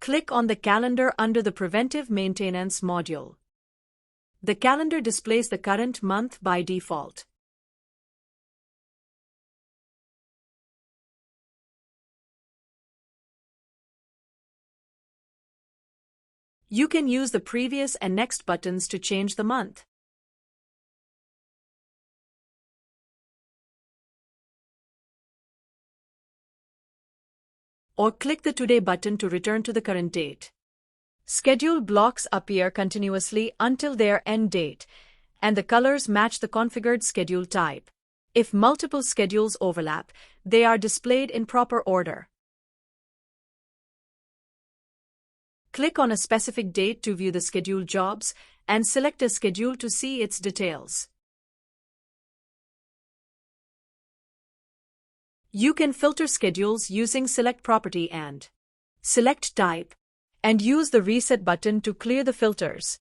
Click on the calendar under the Preventive Maintenance module. The calendar displays the current month by default. You can use the previous and next buttons to change the month. Or click the Today button to return to the current date. Schedule blocks appear continuously until their end date, and the colors match the configured schedule type. If multiple schedules overlap, they are displayed in proper order. Click on a specific date to view the scheduled jobs and select a schedule to see its details. You can filter schedules using Select Property and Select Type, and use the Reset button to clear the filters.